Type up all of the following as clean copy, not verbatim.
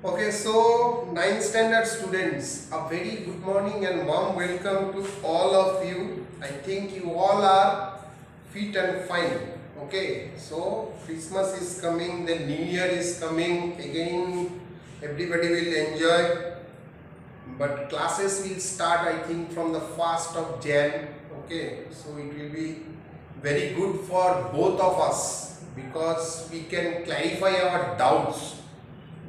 Okay, so ninth standard students, a very good morning and warm welcome to all of you. I think you all are fit and fine. Okay, so Christmas is coming, the New Year is coming again. Everybody will enjoy, but classes will start, I think, from the 1st of Jan. Okay, so it will be very good for both of us because we can clarify our doubts,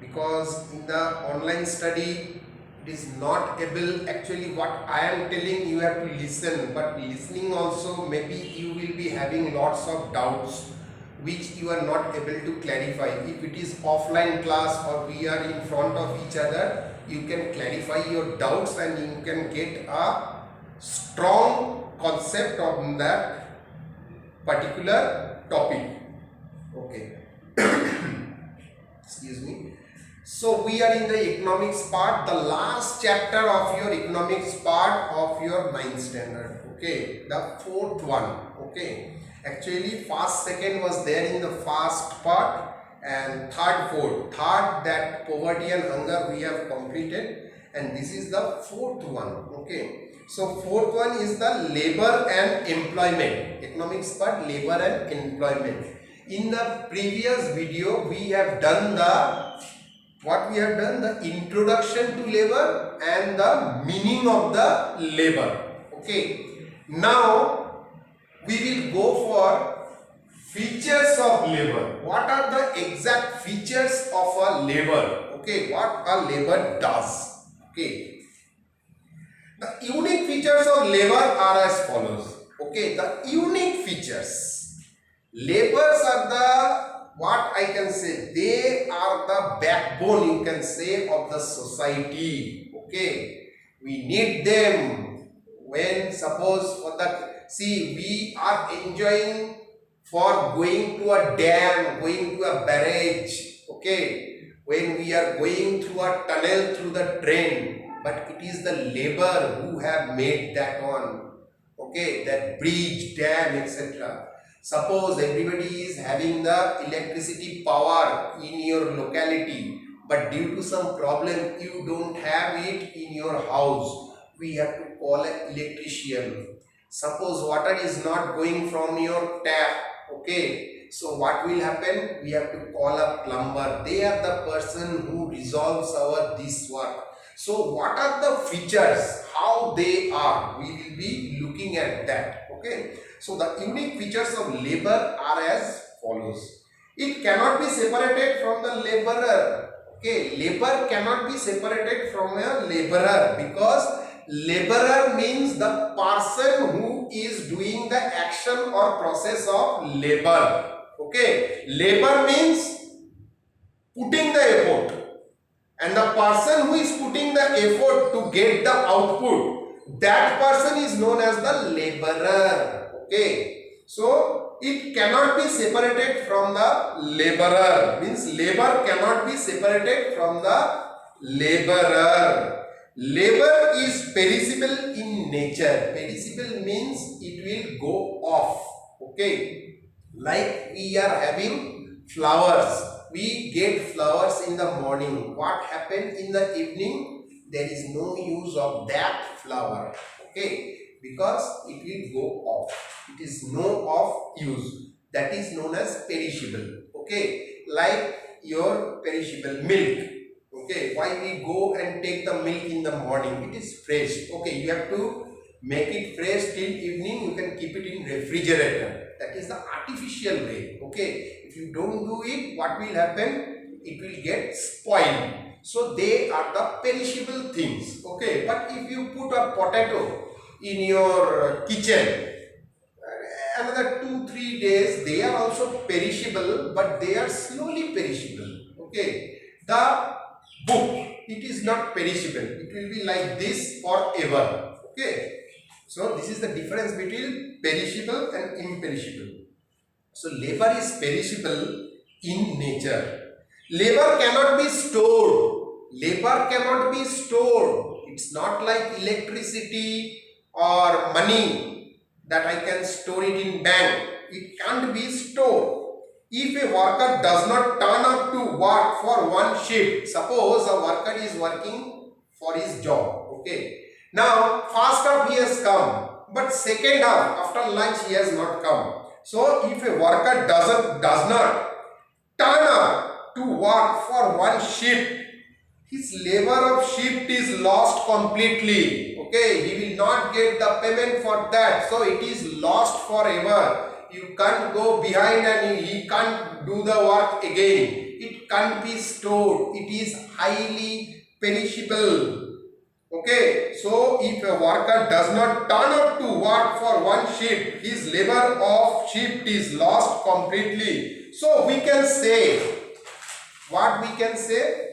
because in the online study it is not able, actually what I am telling you have to listen, but listening also maybe you will be having lots of doubts which you are not able to clarify. If it is offline class or we are in front of each other, you can clarify your doubts and you can get a strong concept of that particular topic. Okay. Excuse me. So we are in the economics part, the last chapter of your economics part of your 9th standard. Okay, the fourth one. Okay, actually first second was there in the first part, and third fourth. Third, that poverty and hunger we have completed, and this is the fourth one. Okay, so fourth one is the labor and employment. Economics part, labor and employment. In the previous video we have done the introduction to labor and the meaning of the labor. Okay, now we will go for features of labor. What are the exact features of a labor? Okay, what a labor does. Okay, the unique features of labor are as follows. Okay, the unique features. Labors are the, what I can say, they are the backbone, you can say, of the society. Okay, we need them when, suppose, for the, see, we are enjoying for going to a dam, going to a barrage. Okay, when we are going through a tunnel through the train, but it is the labor who have made that one. Okay, that bridge, dam, etc. Suppose everybody is having the electricity power in your locality, but due to some problem you don't have it in your house, we have to call an electrician. Suppose water is not going from your tap. Okay, so what will happen? We have to call a plumber. They are the person who resolves our this work. So what are the features, how they are, we will be looking at that. Okay, so the unique features of labor are as follows. It cannot be separated from the laborer. Okay, labor cannot be separated from a laborer, because laborer means the person who is doing the action or process of labor. Okay, labor means putting the effort, and the person who is putting the effort to get the output, that person is known as the laborer. Okay, so it cannot be separated from the laborer, means labor cannot be separated from the laborer. Labor is perishable in nature. Perishable means it will go off. Okay, like we are having flowers, we get flowers in the morning. What happened in the evening? There is no use of that flower. Okay, because it will go off. It is no of use. That is known as perishable. Okay, like your perishable milk. Okay, why we go and take the milk in the morning? It is fresh. Okay, you have to make it fresh till evening. You can keep it in refrigerator. That is the artificial way. Okay, if you don't do it, what will happen? It will get spoiled. So they are the perishable things. Okay, but if you put a potato in your kitchen, another 2-3 days, they are also perishable, but they are slowly perishable. Okay, the book, it is not perishable. It will be like this forever. Okay, so this is the difference between perishable and imperishable. So labor is perishable in nature. Labor cannot be stored. Labor cannot be stored. It's not like electricity or money that I can store it in bank. It can't be stored. If a worker does not turn up to work for one shift, suppose a worker is working for his job, okay. Now, first half he has come, but second half after lunch he has not come. So, if a worker does not turn up to work for one shift, his labor of shift is lost completely. Okay, he will not get the payment for that. So it is lost forever. You can't go behind and he can't do the work again. It can't be stored. It is highly perishable. Okay, so if a worker does not turn up to work for one shift, his labor of shift is lost completely. So we can say, what we can say?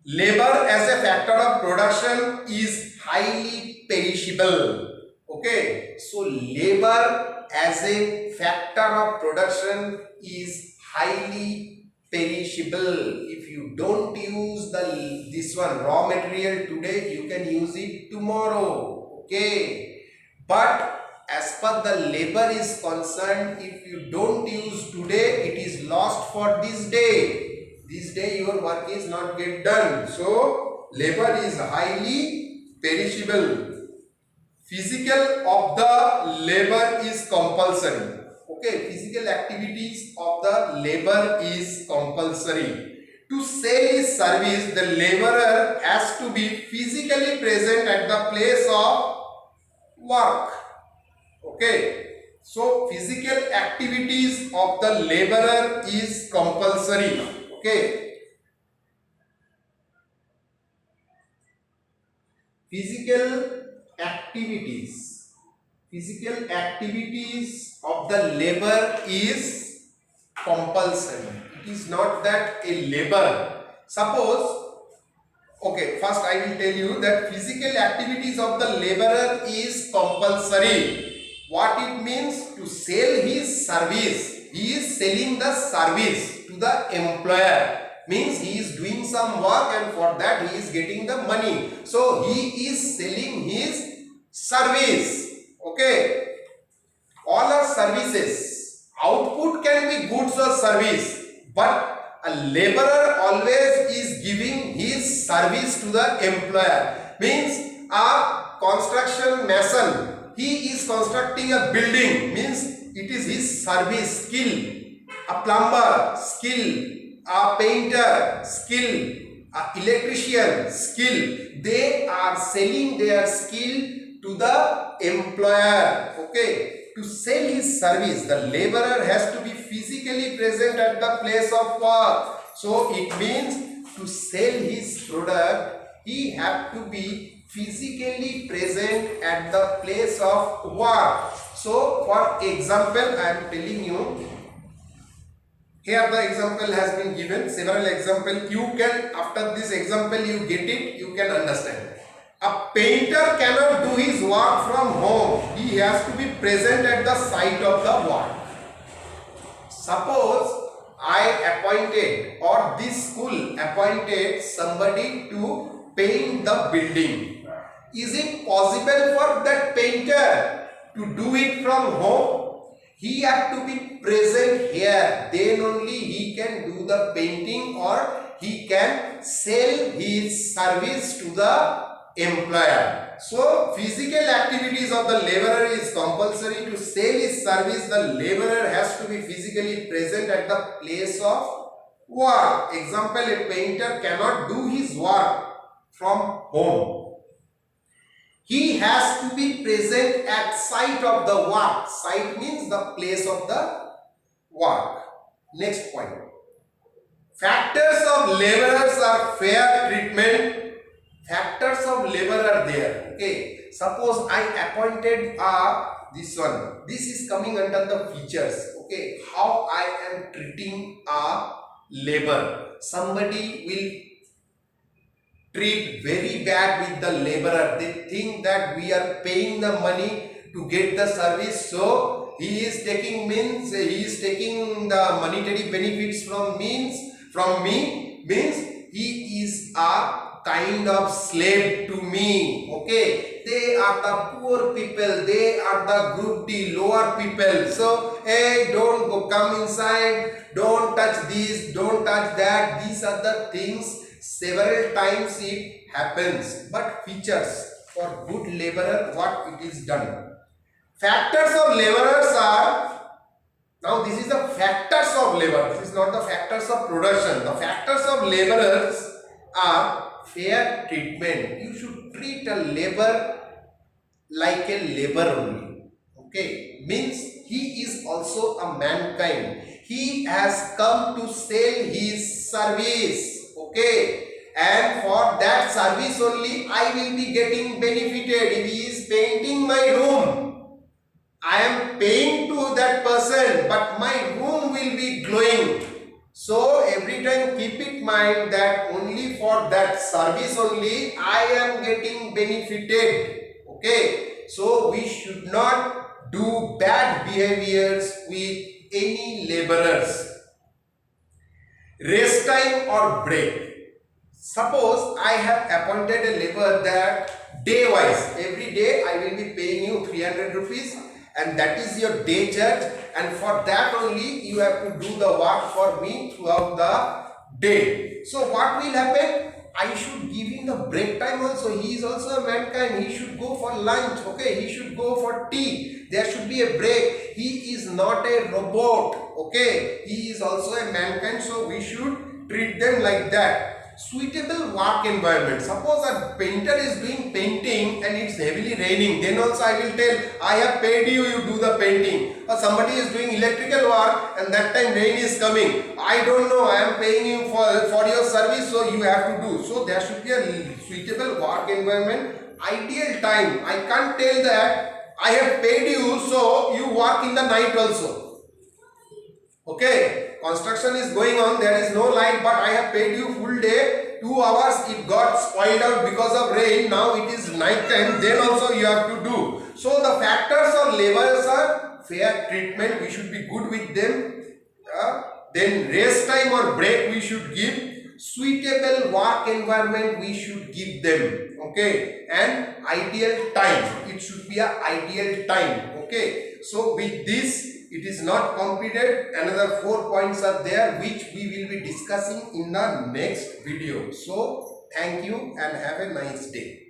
Labor as a factor of production is highly perishable. Okay, so labor as a factor of production is highly perishable. If you don't use this one raw material today, you can use it tomorrow. Okay, but as per the labor is concerned, if you don't use today, it is lost for this day. This day your work is not get done. So labor is highly perishable. Physical of the labor is compulsory. Okay, physical activities of the labor is compulsory. To sell his service, the laborer has to be physically present at the place of work. Okay, so physical activities of the laborer is compulsory. Okay, physical activities of the labor is compulsory. It is not that a labor, suppose, okay, first I will tell you that physical activities of the laborer is compulsory. What it means? To sell his service, he is selling the service to the employer. Means he is doing some work and for that he is getting the money. So he is selling his service. Okay. All are services. Output can be goods or service. But a laborer always is giving his service to the employer. Means a construction mason, he is constructing a building. Means it is his service, skill. A plumber, skill. A painter, skill. A electrician, skill. They are selling their skill to the employer. Okay. To sell his service, the laborer has to be physically present at the place of work. So it means to sell his product, he has to be physically present at the place of work. So for example, I am telling you, here the example has been given, several examples. You can, after this example you get it, you can understand. A painter cannot do his work from home. He has to be present at the site of the work. Suppose I appointed, or this school appointed somebody to paint the building. Is it possible for that painter to do it from home? He has to be present here. Then only he can do the painting or he can sell his service to the employer. So physical activities of the laborer is compulsory. To sell his service, the laborer has to be physically present at the place of work. Example, a painter cannot do his work from home. He has to be present at site of the work. Site means the place of the work. Next point. Factors of laborers are fair treatment. Factors of labor are there. Okay. Suppose I appointed this one. This is coming under the features. Okay. How I am treating a labor. Somebody will treat very bad with the laborer. They think that we are paying the money to get the service. So he is taking the monetary benefits from me. Means he is a kind of slave to me. Okay, they are the poor people, they are the group D, lower people. So hey, don't go, come inside, don't touch this, don't touch that. These are the things several times it happens. But features for good laborer, what it is done. Factors of laborers are, now this is the factors of labor, this is not the factors of production. The factors of laborers are fair treatment. You should treat a labor like a labor only. Okay, means he is also a mankind. He has come to sell his service. Okay, and for that service only I will be getting benefited. If he is painting my room, I am paying to that person, but my room will be glowing. So every time keep it in mind that only for that service only I am getting benefited. Okay, so we should not do bad behaviors with any laborers. Rest time or break. Suppose I have appointed a laborer that day wise, every day I will be paying you 300 rupees. And that is your day charge, and for that only you have to do the work for me throughout the day. So what will happen? I should give him the break time also. He is also a mankind. He should go for lunch. Okay, he should go for tea. There should be a break. He is not a robot. Okay, he is also a mankind, so we should treat them like that. Suitable work environment. Suppose a painter is doing painting and it's heavily raining, then also I will tell, I have paid you, you do the painting. Or somebody is doing electrical work and that time rain is coming, I don't know, I am paying you for your service, so you have to do. So there should be a suitable work environment. Ideal time, I can't tell that I have paid you, so you work in the night also. Okay, construction is going on, there is no light, but I have paid you full day, 2 hours it got spoiled out because of rain, now it is night time, then also you have to do. So the factors of laborers are fair treatment, we should be good with them. Then rest time or break we should give, suitable work environment we should give them. Okay, and ideal time, it should be an ideal time. Okay, so with this it is not completed. Another 4 points are there which we will be discussing in the next video. So thank you and have a nice day.